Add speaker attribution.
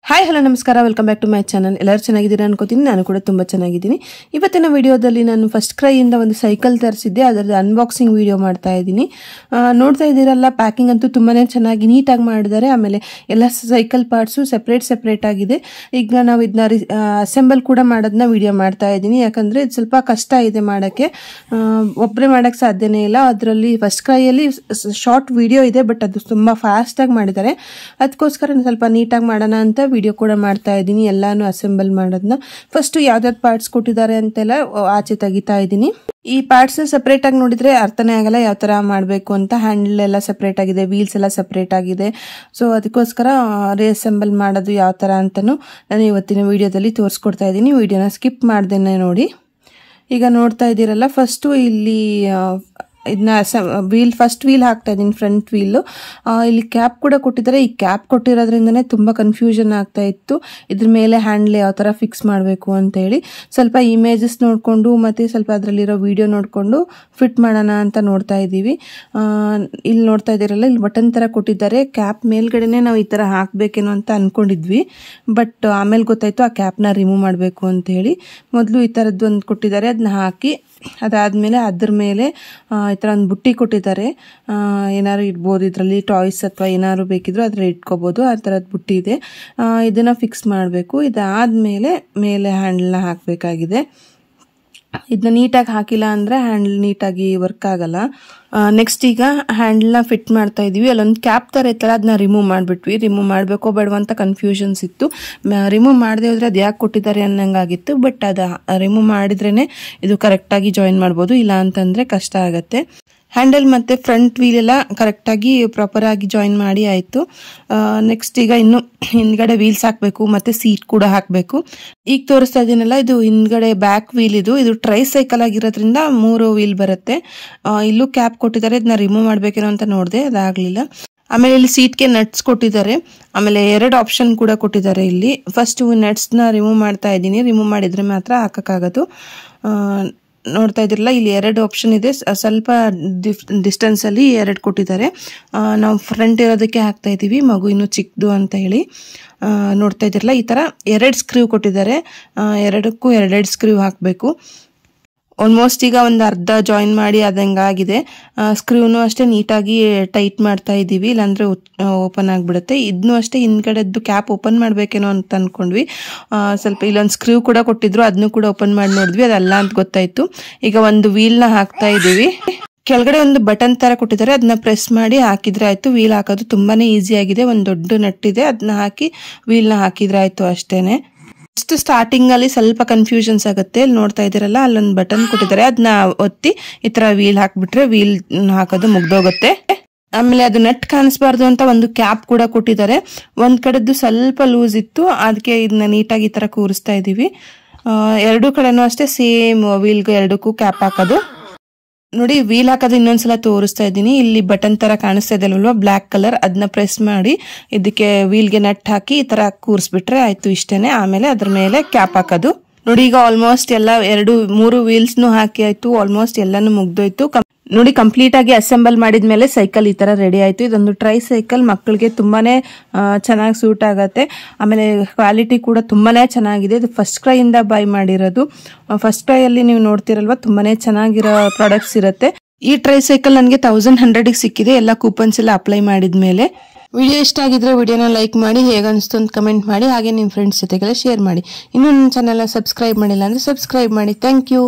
Speaker 1: Hi hello ನಮಸ್ಕಾರ, welcome back to my channel. ಎಲ್ಲರೂ ಚೆನ್ನಾಗಿದ್ದೀರಾ ಅನ್ಕೋತೀನಿ. ನಾನು ಕೂಡ ತುಂಬ ಚೆನ್ನಾಗಿದ್ದೀನಿ. ಇವತ್ತಿನ ವಿಡಿಯೋದಲ್ಲಿ ನಾನು ಫಸ್ಟ್ ಕ್ರೈಯಿಂದ ಒಂದು ಸೈಕಲ್ ತರಿಸಿದ್ದೆ, ಅದರದ್ದು ಅನ್ಬಾಕ್ಸಿಂಗ್ ವಿಡಿಯೋ ಮಾಡ್ತಾ ಇದ್ದೀನಿ. ನೋಡ್ತಾ ಇದ್ದೀರಲ್ಲ, ಪ್ಯಾಕಿಂಗ್ ಅಂತೂ ತುಂಬಾ ಚೆನ್ನಾಗಿ ನೀಟಾಗಿ ಮಾಡಿದ್ದಾರೆ. ಆಮೇಲೆ ಎಲ್ಲ ಸೈಕಲ್ ಪಾರ್ಟ್ಸು ಸೆಪ್ರೇಟ್ ಆಗಿದೆ. ಈಗ ನಾವು ಇದನ್ನ ಅಸೆಂಬಲ್ ಕೂಡ ಮಾಡೋದನ್ನ ವಿಡಿಯೋ ಮಾಡ್ತಾ ಇದ್ದೀನಿ, ಯಾಕಂದರೆ ಇದು ಸ್ವಲ್ಪ ಕಷ್ಟ ಇದೆ ಮಾಡೋಕ್ಕೆ. ಒಬ್ಬರೇ ಮಾಡೋಕ್ಕೆ ಸಾಧ್ಯನೇ ಇಲ್ಲ. ಅದರಲ್ಲಿ ಫಸ್ಟ್ ಕ್ರೈಯಲ್ಲಿ ಶಾರ್ಟ್ ವಿಡಿಯೋ ಇದೆ, ಬಟ್ ಅದು ತುಂಬ ಫಾಸ್ಟಾಗಿ ಮಾಡಿದ್ದಾರೆ. ಅದಕ್ಕೋಸ್ಕರ ಸ್ವಲ್ಪ ನೀಟಾಗಿ ಮಾಡೋಣ ಅಂತ ವಿಡಿಯೋ ಕೂಡ ಮಾಡ್ತಾ ಇದ್ದೀನಿ. ಎಲ್ಲಾನು ಅಸೆಂಬಲ್ ಮಾಡೋದನ್ನ ಫಸ್ಟ್ ಯಾವ್ದಾವ್ದು ಪಾರ್ಟ್ಸ್ ಕೊಟ್ಟಿದ್ದಾರೆ ಅಂತೆಲ್ಲ ಆಚೆ ತೆಗಿತಾ ಇದ್ದೀನಿ. ಈ ಪಾರ್ಟ್ಸ್ ಸೆಪರೇಟ್ ಆಗಿ ನೋಡಿದ್ರೆ ಅರ್ಥನೇ ಆಗಲ್ಲ ಯಾವ ತರ ಮಾಡಬೇಕು ಅಂತ. ಹ್ಯಾಂಡಲ್ ಎಲ್ಲ ಸೆಪರೇಟ್ ಆಗಿದೆ, ವೀಲ್ಸ್ ಎಲ್ಲ ಸೆಪರೇಟ್ ಆಗಿದೆ. ಸೊ ಅದಕ್ಕೋಸ್ಕರ ರೀಅಸೆಂಬಲ್ ಮಾಡೋದು ಯಾವ ತರ ಅಂತಾನು ನಾನು ಇವತ್ತಿನ ವಿಡಿಯೋದಲ್ಲಿ ತೋರಿಸ್ಕೊಡ್ತಾ ಇದ್ದೀನಿ. ವಿಡಿಯೋನ ಸ್ಕಿಪ್ ಮಾಡ್ದೇನೆ ನೋಡಿ. ಈಗ ನೋಡ್ತಾ ಇದ್ದೀರಲ್ಲ, ಫಸ್ಟು ಇಲ್ಲಿ ಇದನ್ನ ಫಸ್ಟ್ ವೀಲ್ ಹಾಕ್ತಾ ಇದ್ದೀನಿ, ಫ್ರಂಟ್ ವೀಲು. ಇಲ್ಲಿ ಕ್ಯಾಪ್ ಕೂಡ ಕೊಟ್ಟಿದ್ದಾರೆ. ಈ ಕ್ಯಾಪ್ ಕೊಟ್ಟಿರೋದ್ರಿಂದನೇ ತುಂಬ ಕನ್ಫ್ಯೂಷನ್ ಆಗ್ತಾ ಇತ್ತು, ಇದ್ರ ಮೇಲೆ ಹ್ಯಾಂಡ್ಲ್ ಯಾವ ಥರ ಫಿಕ್ಸ್ ಮಾಡಬೇಕು ಅಂತ ಹೇಳಿ. ಸ್ವಲ್ಪ ಇಮೇಜಸ್ ನೋಡಿಕೊಂಡು ಮತ್ತು ಸ್ವಲ್ಪ ಅದರಲ್ಲಿರೋ ವಿಡಿಯೋ ನೋಡಿಕೊಂಡು ಫಿಟ್ ಮಾಡೋಣ ಅಂತ ನೋಡ್ತಾ ಇದ್ದೀವಿ. ಇಲ್ಲಿ ನೋಡ್ತಾ ಇದ್ದೀರಲ್ಲ, ಇಲ್ಲಿ ಬಟನ್ ಥರ ಕೊಟ್ಟಿದ್ದಾರೆ. ಕ್ಯಾಪ್ ಮೇಲ್ಗಡೆನೆ ನಾವು ಈ ಥರ ಹಾಕಬೇಕೇನೋ ಅಂತ ಅಂದ್ಕೊಂಡಿದ್ವಿ, ಬಟ್ ಆಮೇಲೆ ಗೊತ್ತಾಯಿತು ಆ ಕ್ಯಾಪ್ನ ರಿಮೂವ್ ಮಾಡಬೇಕು ಅಂತ ಹೇಳಿ. ಮೊದಲು ಈ ಥರದ್ದು ಒಂದು ಕೊಟ್ಟಿದ್ದಾರೆ, ಅದನ್ನ ಹಾಕಿ ಅದಾದಮೇಲೆ ಅದ್ರ ಮೇಲೆ ಈ ಥರ ಒಂದು ಬುಟ್ಟಿ ಕೊಟ್ಟಿದ್ದಾರೆ. ಏನಾದ್ರು ಇಡ್ಬೋದು ಇದರಲ್ಲಿ, ಟಾಯ್ಸ್ ಅಥವಾ ಏನಾದ್ರು ಬೇಕಿದ್ರು ಅದ್ರಲ್ಲಿ ಇಟ್ಕೋಬೋದು. ಆ ಥರದ್ದು ಬುಟ್ಟಿ ಇದೆ. ಇದನ್ನು ಫಿಕ್ಸ್ ಮಾಡಬೇಕು. ಇದಾದಮೇಲೆ ಮೇಲೆ ಹ್ಯಾಂಡಲ್ನ ಹಾಕಬೇಕಾಗಿದೆ. ಇದನ್ನ ನೀಟಾಗಿ ಹಾಕಿಲ್ಲ ಅಂದರೆ ಹ್ಯಾಂಡಲ್ ನೀಟಾಗಿ ವರ್ಕ್ ಆಗಲ್ಲ. ನೆಕ್ಸ್ಟ್ ಈಗ ಹ್ಯಾಂಡಲ್ನ ಫಿಟ್ ಮಾಡ್ತಾ ಇದೀವಿ. ಅಲ್ಲೊಂದು ಕ್ಯಾಪ್ ಥರ ಇತ್ತಲ್ಲ, ಅದನ್ನ ರಿಮೂವ್ ಮಾಡಿಬಿಟ್ವಿ. ರಿಮೂವ್ ಮಾಡಬೇಕೋ ಬೇಡವೋ ಅಂತ ಕನ್ಫ್ಯೂಷನ್ಸ್ ಇತ್ತು. ರಿಮೂವ್ ಮಾಡದೆ ಹೋದ್ರೆ ಅದು ಯಾಕೆ ಕೊಟ್ಟಿದ್ದಾರೆ ಅನ್ನಂಗಾಗಿತ್ತು. ಬಟ್ ಅದು ರಿಮೂವ್ ಮಾಡಿದ್ರೇ ಇದು ಕರೆಕ್ಟಾಗಿ ಜಾಯಿನ್ ಮಾಡ್ಬೋದು, ಇಲ್ಲ ಅಂತಂದರೆ ಕಷ್ಟ ಆಗುತ್ತೆ. ಹ್ಯಾಂಡಲ್ ಮತ್ತು ಫ್ರಂಟ್ ವೀಲ್ ಎಲ್ಲ ಕರೆಕ್ಟಾಗಿ ಪ್ರಾಪರಾಗಿ ಜಾಯಿನ್ ಮಾಡಿ ಆಯಿತು. ನೆಕ್ಸ್ಟ್ ಈಗ ಇನ್ನು ಹಿಂದ್ಗಡೆ ವೀಲ್ಸ್ ಹಾಕಬೇಕು ಮತ್ತು ಸೀಟ್ ಕೂಡ ಹಾಕಬೇಕು. ಈಗ ತೋರಿಸ್ತಾ ಇದ್ದೀನಲ್ಲ, ಇದು ಹಿಂದ್ಗಡೆ ಬ್ಯಾಕ್ ವೀಲ್. ಇದು ಟ್ರೈ ಸೈಕಲ್ ಆಗಿರೋದ್ರಿಂದ 3 ವೀಲ್ ಬರುತ್ತೆ. ಇಲ್ಲೂ ಕ್ಯಾಪ್ ಕೊಟ್ಟಿದ್ದಾರೆ, ಇದನ್ನ ರಿಮೂವ್ ಮಾಡಬೇಕೇನೋ ಅಂತ ನೋಡಿದೆ, ಅದಾಗಲಿಲ್ಲ. ಆಮೇಲೆ ಇಲ್ಲಿ ಸೀಟ್ಗೆ ನಟ್ಸ್ ಕೊಟ್ಟಿದ್ದಾರೆ. ಆಮೇಲೆ 2 ಆಪ್ಷನ್ ಕೂಡ ಕೊಟ್ಟಿದ್ದಾರೆ ಇಲ್ಲಿ. ಫಸ್ಟ್ ನಟ್ಸ್ನ ರಿಮೂವ್ ಮಾಡ್ತಾ ಇದ್ದೀನಿ. ರಿಮೂವ್ ಮಾಡಿದರೆ ಮಾತ್ರ ಹಾಕೋಕ್ಕಾಗೋದು. ನೋಡ್ತಾ ಇದ್ರಲ್ಲ, ಇಲ್ಲಿ 2 ಆಪ್ಷನ್ ಇದೆ. ಸ್ವಲ್ಪ ಡಿಸ್ಟೆನ್ಸ್ ಅಲ್ಲಿ 2 ಕೊಟ್ಟಿದ್ದಾರೆ. ನಾವು ಫ್ರಂಟ್ ಇರೋದಕ್ಕೆ ಹಾಕ್ತಾ ಇದ್ದೀವಿ, ಮಗು ಇನ್ನು ಚಿಕ್ಕದು ಅಂತ ಹೇಳಿ. ನೋಡ್ತಾ ಇದ್ರಲ್ಲ, ಈ ತರ 2 ಸ್ಕ್ರೀವ್ ಕೊಟ್ಟಿದ್ದಾರೆ. 2ಕ್ಕೂ 2 ಸ್ಕ್ರೀವ್ ಹಾಕಬೇಕು. ಆಲ್ಮೋಸ್ಟ್ ಈಗ ಒಂದು ಅರ್ಧ ಜಾಯಿನ್ ಮಾಡಿ ಆದಂಗಾಗಿದೆ. ಸ್ಕ್ರೀವ್ನು ಅಷ್ಟೇ ನೀಟಾಗಿ ಟೈಟ್ ಮಾಡ್ತಾ ಇದ್ದೀವಿ, ಇಲ್ಲಾಂದರೆ ಓಪನ್ ಆಗಿಬಿಡುತ್ತೆ. ಇದನ್ನು ಅಷ್ಟೇ ಹಿಂದ್ಗಡೆದ್ದು ಕ್ಯಾಪ್ ಓಪನ್ ಮಾಡಬೇಕೇನೋ ಅಂತ ಅಂದ್ಕೊಂಡ್ವಿ. ಸ್ವಲ್ಪ ಇಲ್ಲೊಂದು ಸ್ಕ್ರೀವ್ ಕೂಡ ಕೊಟ್ಟಿದ್ರು, ಅದನ್ನು ಕೂಡ ಓಪನ್ ಮಾಡಿ ನೋಡಿದ್ವಿ, ಅದಲ್ಲ ಅಂತ ಗೊತ್ತಾಯಿತು. ಈಗ ಒಂದು ವೀಲ್ನ ಹಾಕ್ತಾ ಇದ್ದೀವಿ. ಕೆಳಗಡೆ ಒಂದು ಬಟನ್ ತರ ಕೊಟ್ಟಿದ್ದಾರೆ, ಅದನ್ನ ಪ್ರೆಸ್ ಮಾಡಿ ಹಾಕಿದ್ರೆ ಆಯ್ತು. ವೀಲ್ ಹಾಕೋದು ತುಂಬಾನೇ ಈಸಿ ಆಗಿದೆ. ಒಂದು ದೊಡ್ಡ ನಟ್ ಇದೆ, ಅದನ್ನ ಹಾಕಿ ವೀಲ್ನ ಹಾಕಿದ್ರೆ ಆಯ್ತು ಅಷ್ಟೇನೆ. ಸ್ಟಾರ್ಟಿಂಗ್ ಅಲ್ಲಿ ಸ್ವಲ್ಪ ಕನ್ಫ್ಯೂಷನ್ಸ್ ಆಗುತ್ತೆ. ಇಲ್ಲಿ ನೋಡ್ತಾ ಇದ್ದೀರಲ್ಲ, ಅಲ್ಲೊಂದು ಬಟನ್ ಕೊಟ್ಟಿದ್ದಾರೆ, ಅದನ್ನ ಒತ್ತಿ ಈ ತರ ವೀಲ್ ಹಾಕ್ಬಿಟ್ರೆ ವೀಲ್ ಹಾಕೋದು ಮುಗ್ದೋಗುತ್ತೆ. ಆಮೇಲೆ ಅದು ನಟ್ ಕಾಣಿಸ್ಬಾರ್ದು ಅಂತ ಒಂದು ಕ್ಯಾಪ್ ಕೂಡ ಕೊಟ್ಟಿದ್ದಾರೆ. ಒಂದ್ ಕಡೆದ್ದು ಸ್ವಲ್ಪ ಲೂಸ್ ಇತ್ತು, ಅದಕ್ಕೆ ಇದನ್ನ ನೀಟಾಗಿ ಈ ತರ ಕೂರಿಸ್ತಾ ಇದೀವಿ. 2 ಕಡೆನೂ ಅಷ್ಟೇ ಸೇಮ್ ವೀಲ್ಗೆ 2ಕ್ಕೂ ಕ್ಯಾಪ್ ಹಾಕೋದು. ನೋಡಿ, ವೀಲ್ ಹಾಕೋದು ಇನ್ನೊಂದ್ಸಲ ತೋರಿಸ್ತಾ ಇದ್ದೀನಿ. ಇಲ್ಲಿ ಬಟನ್ ತರ ಕಾಣಿಸ್ತಾ ಇದೆ ಅಲ್ವಾ, ಬ್ಲಾಕ್ ಕಲರ್, ಅದನ್ನ ಪ್ರೆಸ್ ಮಾಡಿ ಇದಕ್ಕೆ ವೀಲ್ಗೆ ನಟ್ ಹಾಕಿ ಈ ತರ ಕೂರಿಸ್ಬಿಟ್ರೆ ಆಯ್ತು, ಇಷ್ಟೇನೆ. ಆಮೇಲೆ ಅದ್ರ ಮೇಲೆ ಕ್ಯಾಪ್ ಹಾಕೋದು. ನೋಡಿ, ಈಗ ಆಲ್ಮೋಸ್ಟ್ ಎಲ್ಲ 3 ವೀಲ್ಸ್ನು ಹಾಕಿ ಆಯ್ತು. ಆಲ್ಮೋಸ್ಟ್ ಎಲ್ಲಾನು ಮುಗ್ದೋಯ್ತು. ನೋಡಿ, ಕಂಪ್ಲೀಟ್ ಆಗಿ ಅಸೆಂಬಲ್ ಮಾಡಿದ್ಮೇಲೆ ಸೈಕಲ್ ಈ ತರ ರೆಡಿ ಆಯ್ತು. ಇದೊಂದು ಟ್ರೈ ಸೈಕಲ್, ಮಕ್ಕಳಿಗೆ ತುಂಬಾನೇ ಚೆನ್ನಾಗಿ ಸೂಟ್ ಆಗತ್ತೆ. ಆಮೇಲೆ ಕ್ವಾಲಿಟಿ ಕೂಡ ತುಂಬಾನೇ ಚೆನ್ನಾಗಿದೆ. ಇದು ಫಸ್ಟ್ ಕ್ರೈ ಇಂದ ಬೈ ಮಾಡಿರೋದು. ಫಸ್ಟ್ ಕ್ರೈ ಅಲ್ಲಿ ನೀವು ನೋಡ್ತಿರಲ್ವಾ, ತುಂಬಾನೇ ಚೆನ್ನಾಗಿರೋ ಪ್ರಾಡಕ್ಟ್ಸ್ ಇರುತ್ತೆ. ಈ ಟ್ರೈ ಸೈಕಲ್ ನನಗೆ 1100 ಸಿಕ್ಕಿದೆ, ಎಲ್ಲ ಕೂಪನ್ಸ್ ಎಲ್ಲ ಅಪ್ಲೈ ಮಾಡಿದ್ಮೇಲೆ. ವಿಡಿಯೋ ಇಷ್ಟ ಆಗಿದ್ರೆ ವಿಡಿಯೋನ ಲೈಕ್ ಮಾಡಿ, ಹೇಗನ್ನಿಸ್ತು ಅಂತ ಕಮೆಂಟ್ ಮಾಡಿ, ಹಾಗೆ ನಿಮ್ಮ ಫ್ರೆಂಡ್ಸ್ ಜೊತೆಗೆಲ್ಲ ಶೇರ್ ಮಾಡಿ. ಇನ್ನೂ ನನ್ನ ಚಾನೆಲ್ನ ಸಬ್ಸ್ಕ್ರೈಬ್ ಮಾಡಿಲ್ಲ ಅಂದ್ರೆ ಸಬ್ಸ್ಕ್ರೈಬ್ ಮಾಡಿ. Thank you.